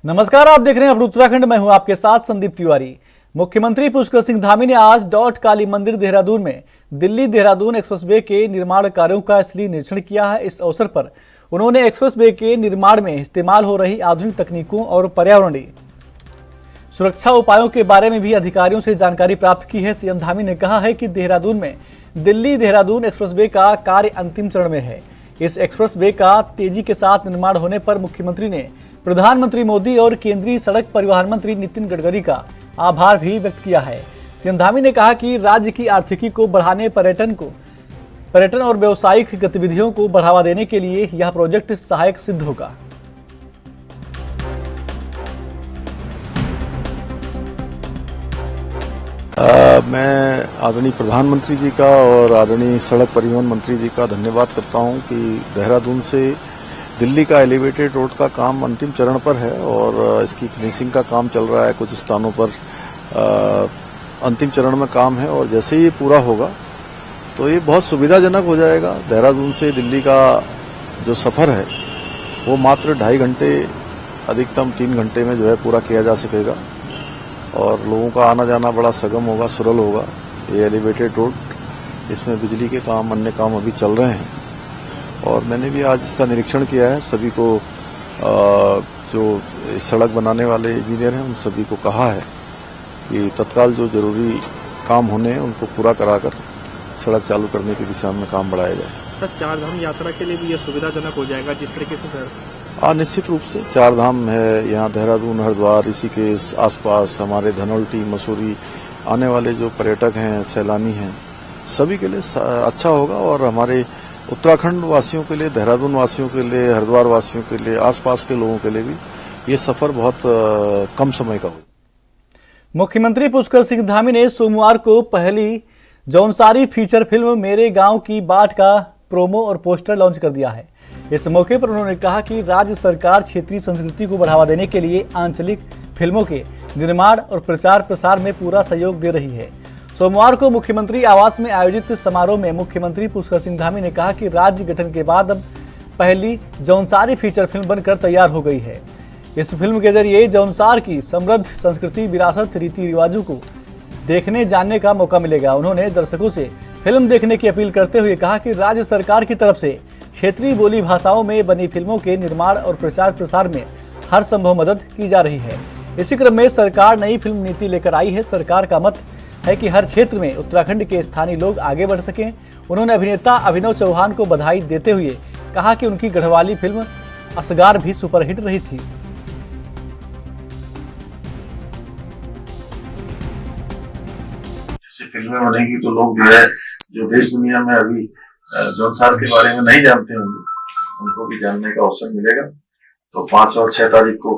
नमस्कार, आप देख रहे हैं अब उत्तराखंड। मैं हूं आपके साथ संदीप तिवारी। मुख्यमंत्री पुष्कर सिंह धामी ने आज डॉट काली मंदिर देहरादून में दिल्ली देहरादून एक्सप्रेसवे के निर्माण कार्यों का स्थलीय निरीक्षण किया है। इस अवसर पर उन्होंने एक्सप्रेसवे के निर्माण में इस्तेमाल हो रही आधुनिक तकनीकों और पर्यावरणीय सुरक्षा उपायों के बारे में भी अधिकारियों से जानकारी प्राप्त की है। सीएम धामी ने कहा है कि देहरादून में दिल्ली देहरादून एक्सप्रेसवे का कार्य अंतिम चरण में है। इस एक्सप्रेसवे का तेजी के साथ निर्माण होने पर मुख्यमंत्री ने प्रधानमंत्री मोदी और केंद्रीय सड़क परिवहन मंत्री नितिन गडकरी का आभार भी व्यक्त किया है। सीएम धामी ने कहा कि राज्य की आर्थिकी को बढ़ाने, पर्यटन और व्यावसायिक गतिविधियों को बढ़ावा देने के लिए यह प्रोजेक्ट सहायक सिद्ध होगा। मैं आदरणीय प्रधानमंत्री जी का और आदरणीय सड़क परिवहन मंत्री जी का धन्यवाद करता हूं कि देहरादून से दिल्ली का एलिवेटेड रोड का काम अंतिम चरण पर है और इसकी फिनिशिंग का काम चल रहा है। कुछ स्थानों पर अंतिम चरण में काम है और जैसे ही ये पूरा होगा तो ये बहुत सुविधाजनक हो जाएगा। देहरादून से दिल्ली का जो सफर है वो मात्र 2.5 घंटे, अधिकतम 3 घंटे में जो है पूरा किया जा सकेगा और लोगों का आना जाना बड़ा सघन होगा, सरल होगा। ये एलिवेटेड रोड, इसमें बिजली के काम, अन्य काम अभी चल रहे हैं और मैंने भी आज इसका निरीक्षण किया है। सभी को जो सड़क बनाने वाले इंजीनियर हैं उन सभी को कहा है कि तत्काल जो जरूरी काम होने हैं उनको पूरा कराकर सड़क चालू करने की दिशा में काम बढ़ाया जाए। सर, 4 धाम यात्रा के लिए भी ये सुविधाजनक हो जाएगा जिस तरीके से सर? निश्चित रूप से 4 धाम है यहाँ देहरादून, हरिद्वार, ऋषिकेश, आसपास हमारे धनौल्टी, मसूरी आने वाले जो पर्यटक हैं, सैलानी हैं, सभी के लिए अच्छा होगा और हमारे उत्तराखंड वासियों के लिए, देहरादून वासियों के लिए, हरिद्वार वासियों के लिए, आसपास के लोगों के लिए भी ये सफर बहुत कम समय का होगा। मुख्यमंत्री पुष्कर सिंह धामी ने सोमवार को पहली जौनसारी फीचर फिल्म मेरे गांव की बाट का प्रोमो और पोस्टर लॉन्च कर दिया है। इस मौके पर उन्होंने कहा कि राज्य सरकार क्षेत्रीय संस्कृति को बढ़ावा देने के लिए आंचलिक फिल्मों के निर्माण और प्रचार प्रसार में पूरा सहयोग दे रही है। सोमवार को मुख्यमंत्री आवास में आयोजित समारोह में मुख्यमंत्री पुष्कर सिंह धामी ने कहा कि राज्य गठन के बाद अब पहली जौनसारी फीचर फिल्म बनकर तैयार हो गई है। इस फिल्म के जरिए जौनसार की समृद्ध संस्कृति, विरासत, रीति रिवाजों को देखने जानने का मौका मिलेगा। उन्होंने दर्शकों से फिल्म देखने की अपील करते हुए कहा कि राज्य सरकार की तरफ से क्षेत्रीय बोली भाषाओं में बनी फिल्मों के निर्माण और प्रचार प्रसार में हर संभव मदद की जा रही है। इसी क्रम में सरकार नई फिल्म नीति लेकर आई है। सरकार का मत है कि हर क्षेत्र में उत्तराखंड के स्थानीय लोग आगे बढ़ सकें। उन्होंने अभिनेता अभिनव चौहान को बधाई देते हुए कहा कि उनकी गढ़वाली फिल्म असगार भी सुपरहिट रही थी। ऐसी फिल्में बनेगी तो लोग जो देश दुनिया में अभी जौनसार के बारे में नहीं जानते होंगे उनको भी जानने का अवसर मिलेगा। तो 5 और 6 तारीख को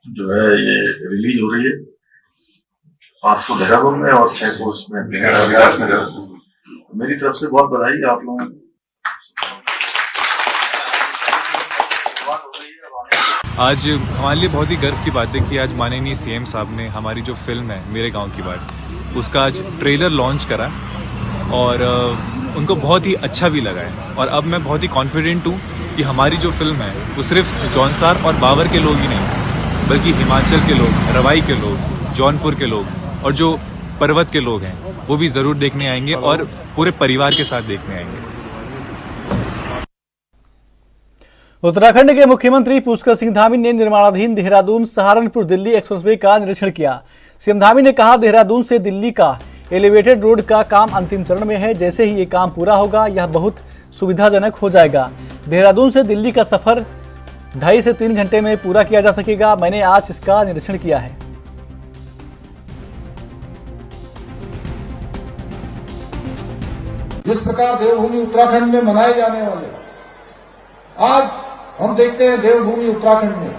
जो है ये रिलीज हो रही है। 5 को देहरादून में और 6 को उसमें विकासनगर। मेरी तरफ से बहुत बधाई आप लोगों को। आज हमारे लिए बहुत ही गर्व की बात है कि आज माननीय सीएम साहब ने हमारी जो फिल्म है मेरे गांव की बात, उसका आज ट्रेलर लॉन्च करा और उनको बहुत ही अच्छा भी लगा है। और अब मैं बहुत ही कॉन्फिडेंट हूँ कि हमारी जो फिल्म है वो सिर्फ जौनसार और बावर के लोग ही नहीं बल्कि हिमाचल के लोग, रवाई के लोग, जौनपुर के लोग और जो पर्वत के लोग हैं वो भी ज़रूर देखने आएंगे और पूरे परिवार के साथ देखने आएंगे। उत्तराखंड के मुख्यमंत्री पुष्कर सिंह धामी ने निर्माणाधीन देहरादून सहारनपुर दिल्ली एक्सप्रेसवे का निरीक्षण किया। सीएम धामी ने कहा, देहरादून से दिल्ली का एलिवेटेड रोड का काम अंतिम चरण में है। जैसे ही ये काम पूरा होगा यह बहुत सुविधाजनक हो जाएगा। देहरादून से दिल्ली का सफर 2.5 से 3 घंटे में पूरा किया जा सकेगा। मैंने आज इसका निरीक्षण किया है। जिस प्रकार देवभूमि उत्तराखंड में मनाए जाने वाले, आज हम देखते हैं देवभूमि उत्तराखंड में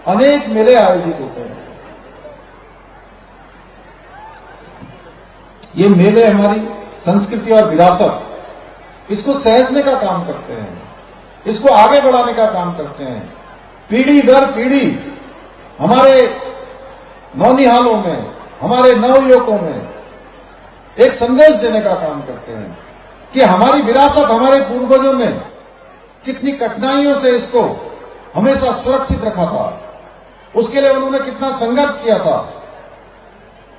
अनेक मेले आयोजित होते हैं। ये मेले हमारी संस्कृति और विरासत, इसको सहेजने का काम करते हैं, इसको आगे बढ़ाने का काम करते हैं। पीढ़ी दर पीढ़ी हमारे नौनिहालों में, हमारे नवयुवकों में एक संदेश देने का काम करते हैं कि हमारी विरासत, हमारे पूर्वजों ने कितनी कठिनाइयों से इसको हमेशा सुरक्षित रखा था उसके लिए उन्होंने कितना संघर्ष किया था।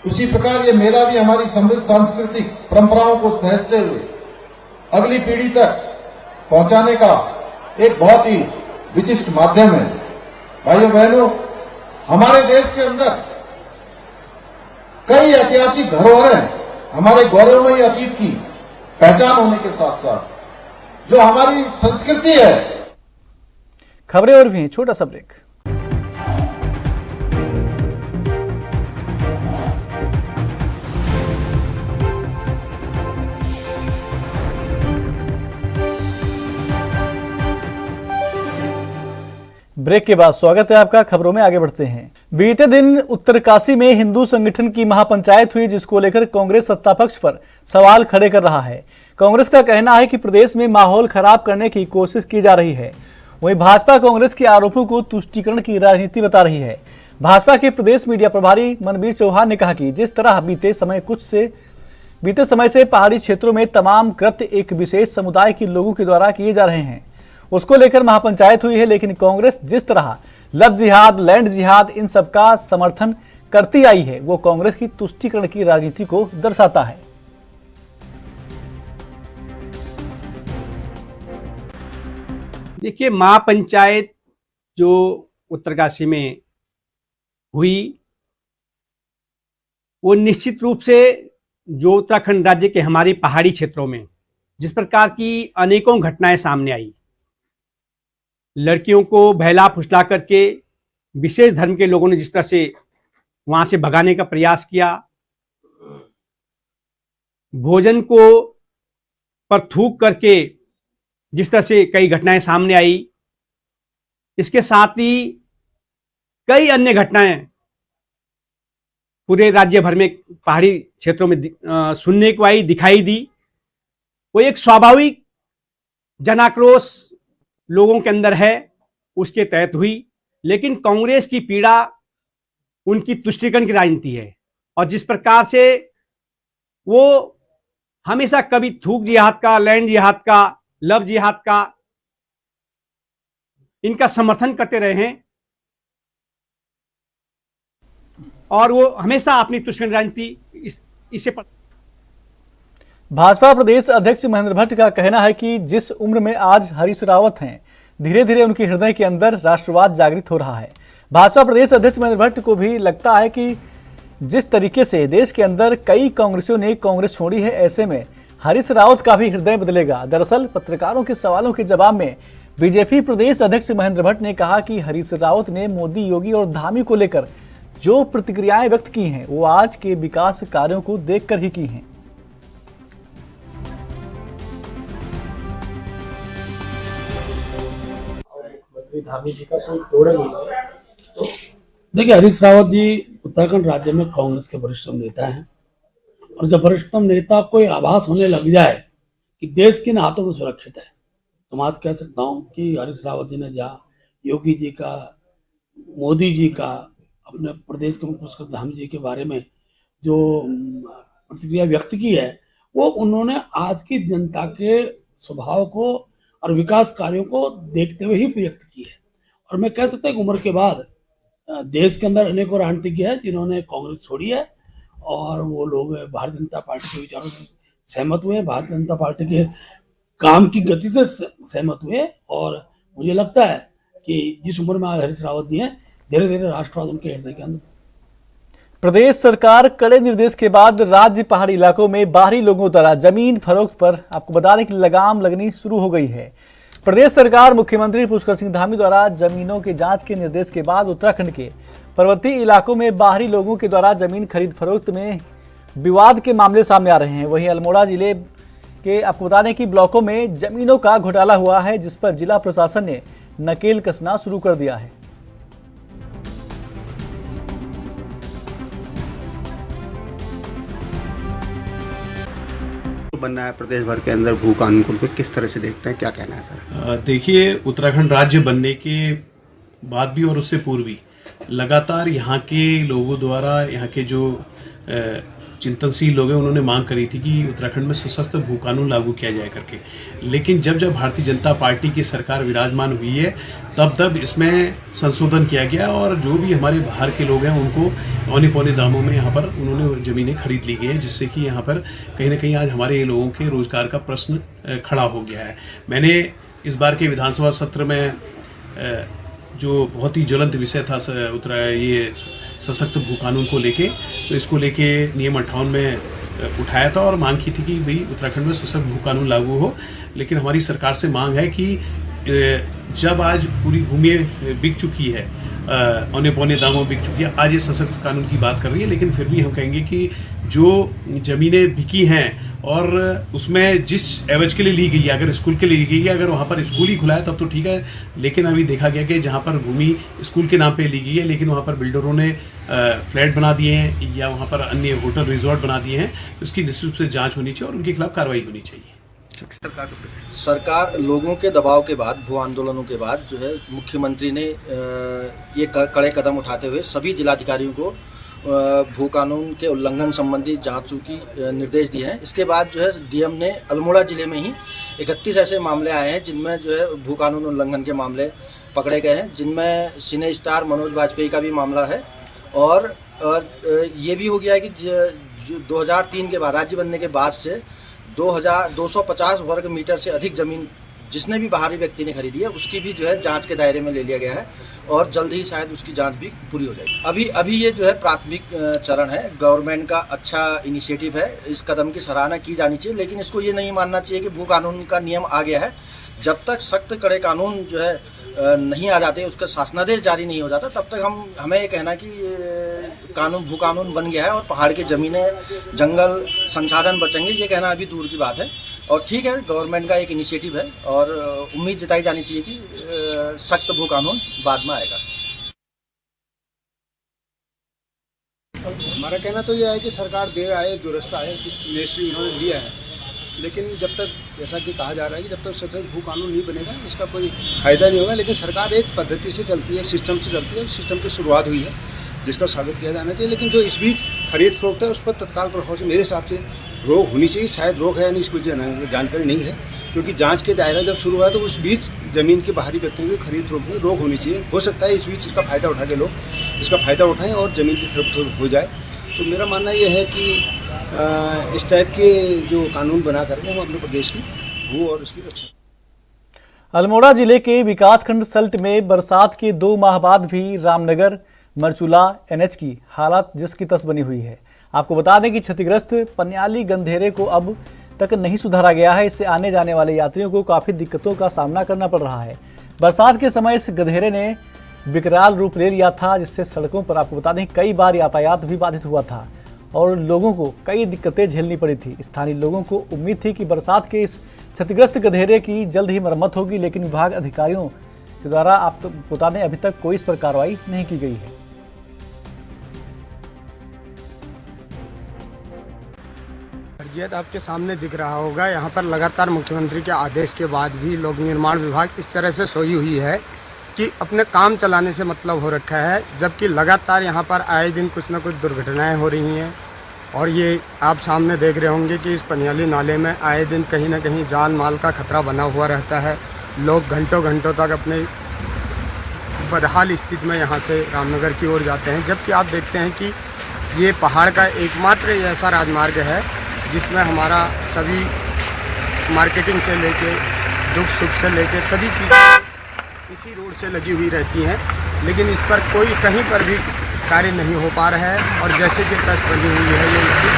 उसी प्रकार ये मेला भी हमारी समृद्ध सांस्कृतिक परंपराओं को सहेजते हुए अगली पीढ़ी तक पहुंचाने का एक बहुत ही विशिष्ट माध्यम है। भाइयों बहनों, हमारे देश के अंदर कई ऐतिहासिक धरोहरें हमारे गौरवमयी अतीत की पहचान होने के साथ साथ जो हमारी संस्कृति है। खबरें और भी हैं, छोटा सा ब्रेक। ब्रेक के बाद स्वागत है आपका। खबरों में आगे बढ़ते हैं। बीते दिन उत्तरकाशी में हिंदू संगठन की महापंचायत हुई, जिसको लेकर कांग्रेस सत्ता पक्ष पर सवाल खड़े कर रहा है। कांग्रेस का कहना है कि प्रदेश में माहौल खराब करने की कोशिश की जा रही है। वहीं भाजपा कांग्रेस के आरोपों को तुष्टीकरण की राजनीति बता रही है। भाजपा के प्रदेश मीडिया प्रभारी मनवीर चौहान ने कहा कि जिस तरह बीते समय से पहाड़ी क्षेत्रों में तमाम कृत्य एक विशेष समुदाय के लोगों के द्वारा किए जा रहे हैं, उसको लेकर महापंचायत हुई है। लेकिन कांग्रेस जिस तरह लव जिहाद, लैंड जिहाद, इन सब का समर्थन करती आई है, वो कांग्रेस की तुष्टीकरण की राजनीति को दर्शाता है। देखिए, महापंचायत जो उत्तरकाशी में हुई, वो निश्चित रूप से जो उत्तराखंड राज्य के हमारे पहाड़ी क्षेत्रों में जिस प्रकार की अनेकों घटनाएं सामने आई, लड़कियों को बहला फुसला करके विशेष धर्म के लोगों ने जिस तरह से वहां से भगाने का प्रयास किया, भोजन को पर थूक करके जिस तरह से कई घटनाएं सामने आई, इसके साथ ही कई अन्य घटनाएं पूरे राज्य भर में पहाड़ी क्षेत्रों में सुनने को आई, दिखाई दी। वो एक स्वाभाविक जनाक्रोश लोगों के अंदर है, उसके तहत हुई। लेकिन कांग्रेस की पीड़ा उनकी तुष्टीकरण की राजनीति है, और जिस प्रकार से वो हमेशा कभी थूक जिहाद का, लैंड जिहाद का, लव जिहाद का इनका समर्थन करते रहे हैं, और वो हमेशा अपनी तुष्टीकरण राजनीति इसे भाजपा प्रदेश अध्यक्ष महेंद्र भट्ट का कहना है कि जिस उम्र में आज हरीश रावत हैं, धीरे धीरे उनके हृदय के अंदर राष्ट्रवाद जागृत हो रहा है। भाजपा प्रदेश अध्यक्ष महेंद्र भट्ट को भी लगता है कि जिस तरीके से देश के अंदर कई कांग्रेसियों ने कांग्रेस छोड़ी है, ऐसे में हरीश रावत का भी हृदय बदलेगा। दरअसल पत्रकारों के सवालों के जवाब में बीजेपी प्रदेश अध्यक्ष महेंद्र भट्ट ने कहा कि हरीश रावत ने मोदी, योगी और धामी को लेकर जो प्रतिक्रियाएं व्यक्त की हैं, वो आज के विकास कार्यों को देखकर ही की हैं। धामी जी का कोई तोड़ नहीं है। तो देखिए, हरीश रावत जी उत्तराखंड राज्य में कांग्रेस के वरिष्ठतम नेता हैं, और जब वरिष्ठतम नेता को आभास होने लग जाए कि देश किन हाथों में सुरक्षित है, तो मैं आज कह सकता हूं कि हरीश रावत जी ने जहाँ योगी जी का, मोदी जी का, अपने प्रदेश के मुख्यमंत्री धामी जी के बारे में जो प्रतिक्रिया व्यक्त की है, वो उन्होंने आज की जनता के स्वभाव को और विकास कार्यों को देखते हुए ही व्यक्त की है। और मैं कह सकता हूँ कि उम्र के बाद देश के अंदर अनेकों राजनीतिज्ञ हैं जिन्होंने कांग्रेस छोड़ी है, और वो लोग भारतीय जनता पार्टी के विचारों से सहमत हुए, भारतीय जनता पार्टी के काम की गति से सहमत हुए। और मुझे लगता है कि जिस उम्र में आज हरीश रावत जी हैं, धीरे धीरे राष्ट्रवाद उनके हृदय के अंदर। प्रदेश सरकार कड़े निर्देश के बाद राज्य पहाड़ी इलाकों में बाहरी लोगों द्वारा जमीन फरोख्त पर आपको बता दें कि लगाम लगनी शुरू हो गई है। प्रदेश सरकार मुख्यमंत्री पुष्कर सिंह धामी द्वारा जमीनों के जांच के निर्देश के बाद उत्तराखंड के पर्वतीय इलाकों में बाहरी लोगों के द्वारा जमीन खरीद फरोख्त में विवाद के मामले सामने आ रहे हैं। वहीं अल्मोड़ा जिले के आपको बता दें कि ब्लॉकों में जमीनों का घोटाला हुआ है, जिस पर जिला प्रशासन ने नकेल कसना शुरू कर दिया है। बनना है प्रदेश भर के अंदर भू कानून को किस तरह से देखते हैं, क्या कहना है सर? देखिए, उत्तराखंड राज्य बनने के बाद भी और उससे पूर्व भी लगातार यहाँ के लोगों द्वारा, यहाँ के जो चिंतनशील लोग हैं, उन्होंने मांग करी थी कि उत्तराखंड में सशक्त भू कानून लागू किया जाए करके। लेकिन जब भारतीय जनता पार्टी की सरकार विराजमान हुई है तब इसमें संशोधन किया गया और जो भी हमारे बाहर के लोग हैं उनको औने पौने दामों में यहाँ पर उन्होंने ज़मीनें खरीद ली गई हैं, जिससे कि यहाँ पर कहीं ना कहीं आज हमारे लोगों के रोज़गार का प्रश्न खड़ा हो गया है। मैंने इस बार के विधानसभा सत्र में जो बहुत ही ज्वलंत विषय था ये सशक्त भू कानून को लेके, तो इसको लेके नियम 58 में उठाया था और मांग की थी कि भाई उत्तराखंड में सशक्त भू कानून लागू हो। लेकिन हमारी सरकार से मांग है कि जब आज पूरी भूमि बिक चुकी है, औने पौने दामों बिक चुकी है, आज ये सशक्त कानून की बात कर रही है, लेकिन फिर भी हम कहेंगे कि जो ज़मीनें बिकी हैं और उसमें जिस एवज के लिए ली गई है, अगर स्कूल के लिए ली गई है, अगर वहाँ पर स्कूल ही खुला है तब तो ठीक है। लेकिन अभी देखा गया कि जहाँ पर भूमि स्कूल के नाम पे ली गई है लेकिन वहाँ पर बिल्डरों ने फ्लैट बना दिए हैं या वहाँ पर अन्य होटल रिजॉर्ट बना दिए हैं, तो इसकी निश्चित रूप से जाँच होनी चाहिए और उनके खिलाफ कार्रवाई होनी चाहिए। सरकार लोगों के दबाव के बाद, भू आंदोलनों के बाद जो है मुख्यमंत्री ने ये कड़े कदम उठाते हुए सभी जिलाधिकारियों को भू कानून के उल्लंघन संबंधी जांचों की निर्देश दिए हैं। इसके बाद जो है डीएम ने अल्मोड़ा जिले में ही 31 ऐसे मामले आए हैं जिनमें जो है भू कानून उल्लंघन के मामले पकड़े गए हैं, जिनमें सिने स्टार मनोज वाजपेयी का भी मामला है और ये भी हो गया है कि 2003 के बाद राज्य बनने के बाद से 250 वर्ग मीटर से अधिक ज़मीन जिसने भी बाहरी व्यक्ति ने खरीदी है उसकी भी जो है जांच के दायरे में ले लिया गया है और जल्द ही शायद उसकी जांच भी पूरी हो जाएगी। अभी ये जो है प्राथमिक चरण है। गवर्नमेंट का अच्छा इनिशिएटिव है, इस कदम की सराहना की जानी चाहिए, लेकिन इसको ये नहीं मानना चाहिए कि भू कानून का नियम आ गया है। जब तक सख्त कड़े कानून जो है नहीं आ जाते, उसका शासनादेश जारी नहीं हो जाता, तब तक हमें ये कहना कि भू कानून बन गया है और पहाड़ की ज़मीनें, जंगल, संसाधन बचेंगे, ये कहना अभी दूर की बात है। और ठीक है, गवर्नमेंट का एक इनिशिएटिव है और उम्मीद जताई जानी चाहिए कि सख्त भू कानून बाद में आएगा। हमारा कहना तो यह है कि सरकार देर आए दुरुस्त आए, कुछ निर्णय उन्होंने लिया है, लेकिन जब तक जैसा कि कहा जा रहा है कि जब तक सशक्त भू कानून नहीं बनेगा इसका कोई फायदा नहीं होगा। लेकिन सरकार एक पद्धति से चलती है, सिस्टम से चलती है, सिस्टम की शुरुआत हुई है जिसका स्वागत किया जाना चाहिए। लेकिन जो इस बीच खरीद फरोख्त है उस पर तत्काल प्रभाव से मेरे हिसाब से रोक होनी चाहिए। शायद रोक है या नहीं इसको जानकारी नहीं है, क्योंकि जांच के दायरा जब शुरू हुआ तो उस बीच ज़मीन के बाहरी व्यक्तियों की खरीद फरोख्त में रोक होनी चाहिए। हो सकता है इस बीच इसका फ़ायदा उठा के लोग इसका फ़ायदा उठाएं और ज़मीन की खरीद हो जाए। तो मेरा मानना यह है कि इस टाइप के जो कानून बना करके हम अपने प्रदेश की भू और उसकी रक्षा। अल्मोड़ा जिले के विकासखंड सल्ट में बरसात के 2 माह बाद भी रामनगर मरचूला एनएच की हालत जिसकी तस बनी हुई है। आपको बता दें कि क्षतिग्रस्त पन्याली गंधेरे को अब तक नहीं सुधारा गया है। इससे आने जाने वाले यात्रियों को काफी दिक्कतों का सामना करना पड़ रहा है। बरसात के समय इस गधेरे ने विकराल रूप ले लिया था, जिससे सड़कों पर आपको बता दें कई बार यातायात भी बाधित हुआ था और लोगों को कई दिक्कतें झेलनी पड़ी थी। स्थानीय लोगों को उम्मीद थी कि बरसात के इस क्षतिग्रस्त गधेरे की जल्द ही मरम्मत होगी, लेकिन विभाग अधिकारियों के द्वारा आपको बता दें अभी तक कोई इस पर कार्रवाई नहीं की गई है। आपके सामने दिख रहा होगा, यहाँ पर लगातार मुख्यमंत्री के आदेश के बाद भी लोक निर्माण विभाग इस तरह से सोई हुई है कि अपने काम चलाने से मतलब हो रखा है, जबकि लगातार यहाँ पर आए दिन कुछ न कुछ दुर्घटनाएं हो रही हैं। और ये आप सामने देख रहे होंगे कि इस पनियाली नाले में आए दिन कहीं ना कहीं जान माल का खतरा बना हुआ रहता है। लोग घंटों घंटों तक अपने बदहाल स्थिति में यहाँ से रामनगर की ओर जाते हैं, जबकि आप देखते हैं कि ये पहाड़ का एकमात्र ऐसा राजमार्ग है जिसमें हमारा सभी मार्केटिंग से लेके दुख सुख से लेके सभी चीज़ें इसी रोड से लगी हुई रहती हैं, लेकिन इस पर कोई कहीं पर भी कार्य नहीं हो पा रहा है और जैसे कि तस बनी हुई है ये इसकी।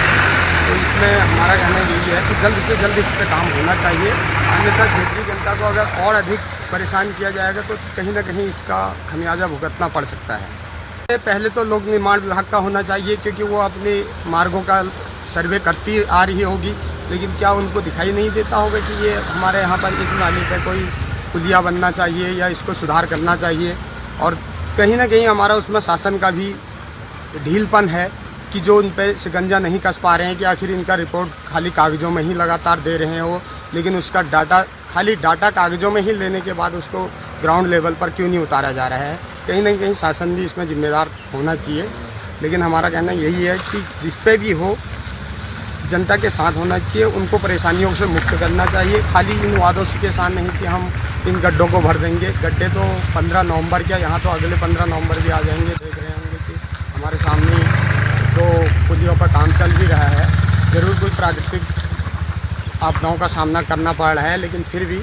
तो इसमें हमारा कहना यही है कि जल्द से जल्द इस पर काम होना चाहिए, अन्यथा क्षेत्रीय जनता को अगर और अधिक परेशान किया जाएगा तो कहीं ना कहीं इसका खमियाजा भुगतना पड़ सकता है। पहले तो लोक निर्माण विभाग का होना चाहिए, क्योंकि वो अपने मार्गों का सर्वे करती आ रही होगी, लेकिन क्या उनको दिखाई नहीं देता होगा कि ये हमारे यहाँ पर इस नाले पर कोई पुलिया बनना चाहिए या इसको सुधार करना चाहिए। और कहीं ना कहीं हमारा उसमें शासन का भी ढीलपन है कि जो उन पर शिकंजा नहीं कस पा रहे हैं कि आखिर इनका रिपोर्ट खाली कागज़ों में ही लगातार दे रहे हैं वो, लेकिन उसका डाटा खाली डाटा कागज़ों में ही लेने के बाद उसको ग्राउंड लेवल पर क्यों नहीं उतारा जा रहा है। कहीं ना कहीं शासन भी इसमें जिम्मेदार होना चाहिए। लेकिन हमारा कहना यही है कि जिस पे भी हो जनता के साथ होना चाहिए, उनको परेशानियों से मुक्त करना चाहिए। खाली इन वादों के साथ नहीं कि हम इन गड्ढों को भर देंगे। गड्ढे तो 15 नवंबर क्या, यहाँ तो अगले 15 नवंबर भी आ जाएंगे। देख रहे होंगे कि हमारे सामने तो पुलियों पर काम चल भी रहा है। ज़रूर कोई प्राकृतिक आपदाओं का सामना करना पड़ रहा है, लेकिन फिर भी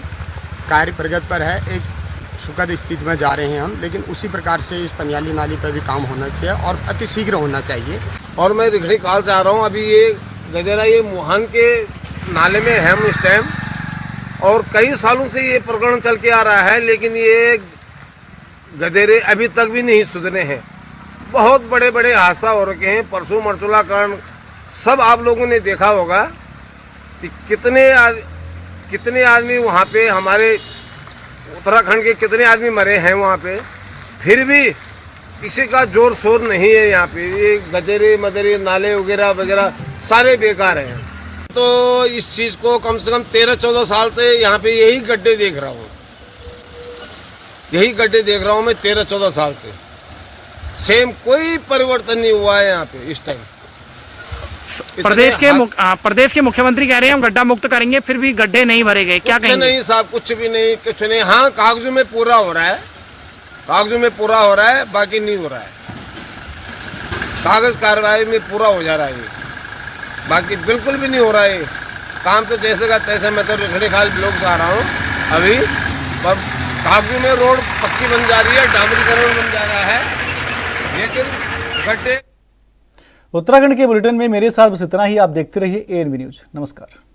कार्य प्रगति पर है। एक सुखद स्थिति में जा रहे हैं हम, लेकिन उसी प्रकार से इस पनियाली नाली पर भी काम होना चाहिए और अति शीघ्र होना चाहिए। और मैं रिखड़ी काल से आ रहा हूँ। अभी ये गदेरा ये मुहान के नाले में है इस टाइम, और कई सालों से ये प्रकरण चल के आ रहा है, लेकिन ये गदेरे अभी तक भी नहीं सुधरे हैं। बहुत बड़े बड़े हादसा हो रखे हैं। परसों मरचुला कांड सब आप लोगों ने देखा होगा कि कितने आदमी वहाँ पे, हमारे उत्तराखंड के कितने आदमी मरे हैं वहाँ पे, फिर भी किसी का जोर शोर नहीं है यहाँ पे। ये गदेरे मदेरे नाले वगैरह वगैरह सारे बेकार हैं। तो इस चीज़ को कम से कम 13-14 साल से यहाँ पे यही गड्ढे देख रहा हूँ, मैं 13-14 साल से। सेम कोई परिवर्तन नहीं हुआ है यहाँ पे इस टाइम। प्रदेश के मुख्यमंत्री कह रहे हैं हम गड्ढा मुक्त करेंगे, फिर भी गड्ढे नहीं भरे गए, क्या कहेंगे? नहीं साहब, कुछ भी नहीं, कुछ नहीं। हाँ, कागजों में पूरा हो रहा है, बाकी नहीं हो रहा है। कागज कार्रवाई में पूरा हो जा रहा है, बाकी बिल्कुल भी नहीं हो रहा है काम। तो जैसे का तैसे, मैं तो रिखड़ी खाल ब्लॉक से आ रहा हूँ अभी, पर कागजों में रोड पक्की बन जा रही है, डामरीकरण बन जा रहा है, लेकिन गड्ढे। उत्तराखंड के बुलेटिन में मेरे साथ बस इतना ही। आप देखते रहिए ANB न्यूज। नमस्कार।